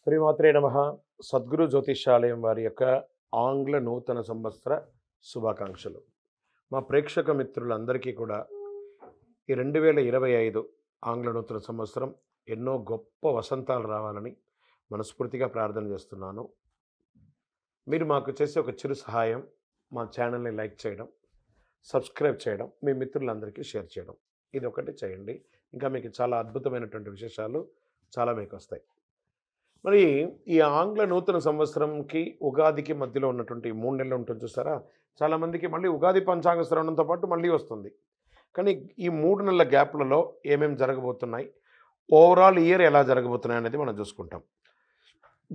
శ్రీమాత్రే నమః. సద్గురు జ్యోతిష్యాలయం వారి యొక్క ఆంగ్ల నూతన సంవత్సర శుభాకాంక్షలు. మా ప్రేక్షక మిత్రులందరికీ కూడా ఈ 2025 ఆంగ్ల నూతన సంవత్సరం ఎన్నో గొప్ప వసంతాలు రావాలని మనస్ఫూర్తిగా ప్రార్థన చేస్తున్నాను. మీరు మాకు చేసే ఒక చిరు సహాయం, మా ఛానల్ని లైక్ చేయడం, సబ్స్క్రైబ్ చేయడం, మీ మిత్రులందరికీ షేర్ చేయడం, ఇది ఒకటి చేయండి. ఇంకా మీకు చాలా అద్భుతమైనటువంటి విశేషాలు చాలా మీకు వస్తాయి. మరి ఈ ఆంగ్ల నూతన సంవత్సరంకి ఉగాదికి మధ్యలో ఉన్నటువంటి 3 నెలలు ఉంటుంది చూసారా, చాలామందికి మళ్ళీ ఉగాది పంచాంగ శ్రవణంతో పాటు మళ్ళీ వస్తుంది. కానీ ఈ 3 నెలల గ్యాప్లలో ఏమేమి జరగబోతున్నాయి, ఓవరాల్ ఇయర్ ఎలా జరగబోతున్నాయి అనేది మనం చూసుకుంటాం.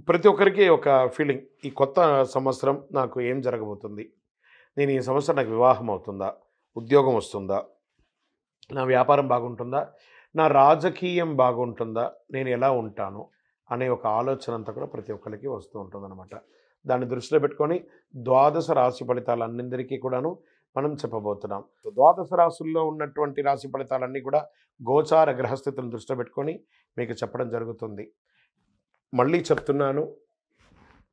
ప్రతి ఒక్కరికి ఒక ఫీలింగ్, ఈ కొత్త సంవత్సరం నాకు ఏం జరగబోతుంది, నేను ఈ సంవత్సరం నాకు వివాహం అవుతుందా, ఉద్యోగం వస్తుందా, నా వ్యాపారం బాగుంటుందా, నా రాజకీయం బాగుంటుందా, నేను ఎలా ఉంటాను అనే ఒక ఆలోచన అంతా కూడా ప్రతి ఒక్కరికి వస్తూ ఉంటుందన్నమాట. దాన్ని దృష్టిలో పెట్టుకొని ద్వాదశ రాశి ఫలితాలన్నిందరికీ కూడాను మనం చెప్పబోతున్నాం. ద్వాదశ రాశుల్లో ఉన్నటువంటి రాశి ఫలితాలన్నీ కూడా గోచార గ్రహస్థితులను దృష్టిలో పెట్టుకొని మీకు చెప్పడం జరుగుతుంది. మళ్ళీ చెప్తున్నాను,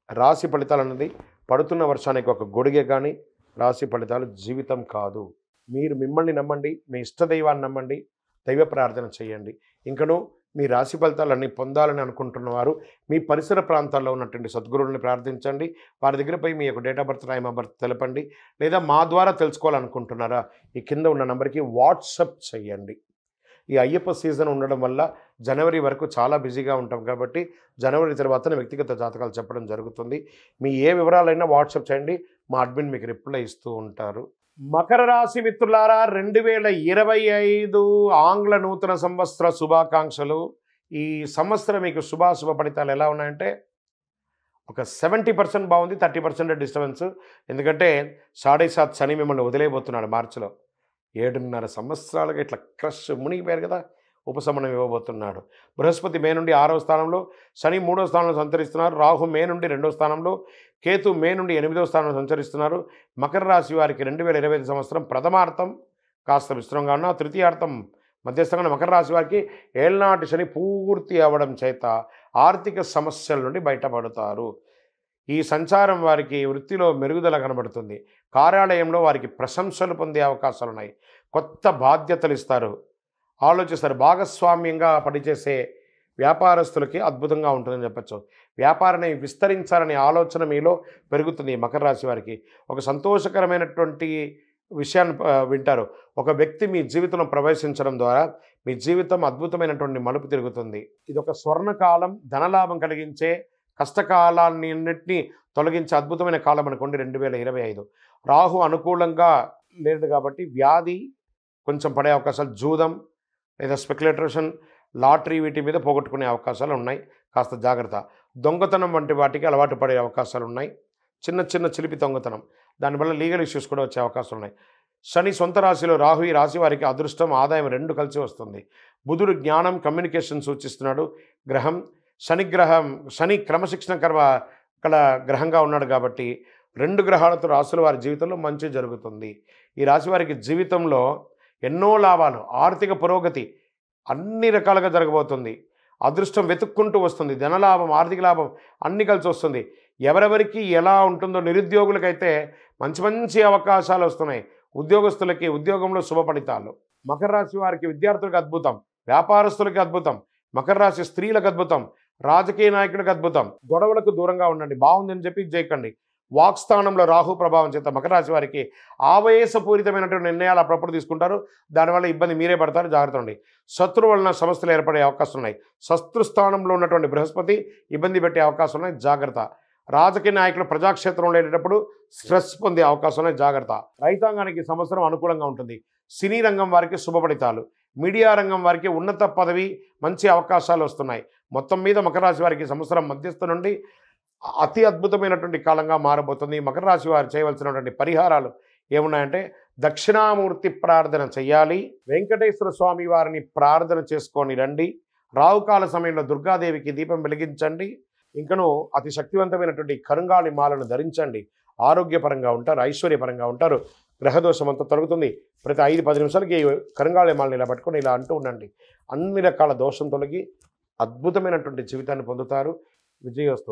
రాశి ఫలితాలు అన్నది పడుతున్న వర్షానికి ఒక గొడుగే, కానీ రాశి ఫలితాలు జీవితం కాదు. మీరు మిమ్మల్ని నమ్మండి, మీ ఇష్టదైవాన్ని నమ్మండి, దైవ ప్రార్థన చేయండి. ఇంకనూ మీ రాశి ఫలితాలన్నీ పొందాలని అనుకుంటున్నవారు మీ పరిసర ప్రాంతాల్లో ఉన్నటువంటి సద్గురువుని ప్రార్థించండి. వారి దగ్గర పోయి మీ యొక్క date of birth, time of birth తెలపండి. లేదా మా ద్వారా తెలుసుకోవాలనుకుంటున్నారా, ఈ కింద ఉన్న నెంబర్కి వాట్సప్ చేయండి. ఈ అయ్యప్ప సీజన్ ఉండడం వల్ల జనవరి వరకు చాలా బిజీగా ఉంటాం కాబట్టి జనవరి తర్వాత వ్యక్తిగత జాతకాలు చెప్పడం జరుగుతుంది. మీ ఏ వివరాలైనా వాట్సప్ చేయండి, మా అడ్మిన్ మీకు రిప్లై ఇస్తూ ఉంటారు. మకర రాశి మిత్రులారా, 2025 ఆంగ్ల నూతన సంవత్సర శుభాకాంక్షలు. ఈ సంవత్సరం మీకు శుభాశుభ ఫలితాలు ఎలా ఉన్నాయంటే, ఒక 70% బాగుంది, 30% డిస్టర్బెన్స్. ఎందుకంటే 7.5 శని మిమ్మల్ని వదిలేయబోతున్నాడు మార్చిలో. 7.5 సంవత్సరాలుగా ఇట్లా క్రష్ మునిగిపోయారు కదా, ఉపశమనం ఇవ్వబోతున్నాడు. బృహస్పతి మే నుండి 6వ స్థానంలో, శని 3వ స్థానంలో సంచరిస్తున్నారు. రాహు మే నుండి 2వ స్థానంలో, కేతు మే నుండి 8వ స్థానంలో సంచరిస్తున్నారు. మకర రాశి వారికి 2025 సంవత్సరం ప్రథమార్థం కాస్త విస్తృతంగా ఉన్న, తృతీయార్థం మధ్యస్థంగా ఉన్న. మకర రాశి వారికి ఏళ్నాటి శని పూర్తి అవ్వడం చేత ఆర్థిక సమస్యల నుండి బయటపడతారు. ఈ సంచారం వారికి వృత్తిలో మెరుగుదల కనబడుతుంది. కార్యాలయంలో వారికి ప్రశంసలు పొందే అవకాశాలు ఉన్నాయి. కొత్త బాధ్యతలు ఇస్తారు, ఆలోచిస్తారు. భాగస్వామ్యంగా పనిచేసే వ్యాపారస్తులకి అద్భుతంగా ఉంటుందని చెప్పచ్చు. వ్యాపారాన్ని విస్తరించాలనే ఆలోచన మీలో పెరుగుతుంది. మకర రాశి వారికి ఒక సంతోషకరమైనటువంటి విషయాన్ని వింటారు. ఒక వ్యక్తి మీ జీవితంలో ప్రవేశించడం ద్వారా మీ జీవితం అద్భుతమైనటువంటి మలుపు తిరుగుతుంది. ఇది ఒక స్వర్ణకాలం, ధనలాభం కలిగించే, కష్టకాలాన్నిన్నింటినీ తొలగించే అద్భుతమైన కాలం అనుకోండి 2025. రాహు అనుకూలంగా లేదు కాబట్టి వ్యాధి కొంచెం పడే అవకాశాలు, జూదం లేదా స్పెక్యులేటేషన్, లాటరీ వీటి మీద పోగొట్టుకునే అవకాశాలు ఉన్నాయి. కాస్త జాగ్రత్త. దొంగతనం వంటి వాటికి అలవాటు పడే అవకాశాలు ఉన్నాయి. చిన్న చిన్న చిలిపి దొంగతనం, దానివల్ల లీగల్ ఇష్యూస్ కూడా వచ్చే అవకాశాలు ఉన్నాయి. శని సొంత రాశిలో రాహు, ఈ రాశి వారికి అదృష్టం, ఆదాయం 2 కలిసి వస్తుంది. బుధుడు జ్ఞానం, కమ్యూనికేషన్ సూచిస్తున్నాడు గ్రహం. శని క్రమశిక్షణ కల గ్రహంగా ఉన్నాడు కాబట్టి 2 గ్రహాలతో రాశుల వారి జీవితంలో మంచి జరుగుతుంది. ఈ రాశి వారికి జీవితంలో ఎన్నో లాభాలు, ఆర్థిక పురోగతి అన్ని రకాలుగా జరగబోతుంది. అదృష్టం వెతుక్కుంటూ వస్తుంది. ధనలాభం, ఆర్థిక లాభం అన్ని కలిసి వస్తుంది. ఎవరెవరికి ఎలా ఉంటుందో, నిరుద్యోగులకైతే మంచి మంచి అవకాశాలు వస్తున్నాయి. ఉద్యోగస్తులకి ఉద్యోగంలో శుభ ఫలితాలు. మకర రాశి వారికి విద్యార్థులకు అద్భుతం, వ్యాపారస్తులకి అద్భుతం, మకర రాశి స్త్రీలకు అద్భుతం, రాజకీయ నాయకులకు అద్భుతం. గొడవలకు దూరంగా ఉండండి, బాగుందని చెప్పి చేయకండి. వాక్స్థానంలో రాహు ప్రభావం చేత మకర రాశి వారికి ఆవేశపూరితమైనటువంటి నిర్ణయాలు అప్పుడప్పుడు తీసుకుంటారు. దానివల్ల ఇబ్బంది మీరే పడతారు, జాగ్రత్త అండి. శత్రువు వలన సమస్యలు ఏర్పడే అవకాశం ఉన్నాయి. శత్రుస్థానంలో ఉన్నటువంటి బృహస్పతి ఇబ్బంది పెట్టే అవకాశం ఉన్నాయి, జాగ్రత్త. రాజకీయ నాయకులు ప్రజాక్షేత్రంలో వెళ్ళేటప్పుడు స్ట్రెస్ పొందే అవకాశం ఉన్నాయి, జాగ్రత్త. రైతాంగానికి సంవత్సరం అనుకూలంగా ఉంటుంది. సినీ రంగం వారికి శుభ ఫలితాలు, మీడియా రంగం వారికి ఉన్నత పదవి, మంచి అవకాశాలు వస్తున్నాయి. మొత్తం మీద మకర రాశి వారికి సంవత్సరం మధ్యస్థ నుండి అతి అద్భుతమైనటువంటి కాలంగా మారబోతుంది. మకర రాశి వారు చేయవలసినటువంటి పరిహారాలు ఏమున్నాయంటే, దక్షిణామూర్తి ప్రార్థన చెయ్యాలి, వెంకటేశ్వర స్వామి వారిని ప్రార్థన చేసుకొని రండి, రావుకాల సమయంలో దుర్గాదేవికి దీపం వెలిగించండి, ఇంకను అతి శక్తివంతమైనటువంటి కరుంగాళి మాలను ధరించండి. ఆరోగ్యపరంగా ఉంటారు, ఐశ్వర్యపరంగా ఉంటారు, గ్రహదోషం అంతా తొలగుతుంది. ప్రతి 5-10 నిమిషాలకి కరుంగాళి మాలను ఇలా పట్టుకొని ఇలా అంటూ ఉండండి. అన్ని రకాల దోషం తొలగి అద్భుతమైనటువంటి జీవితాన్ని పొందుతారు. విజయోస్తు.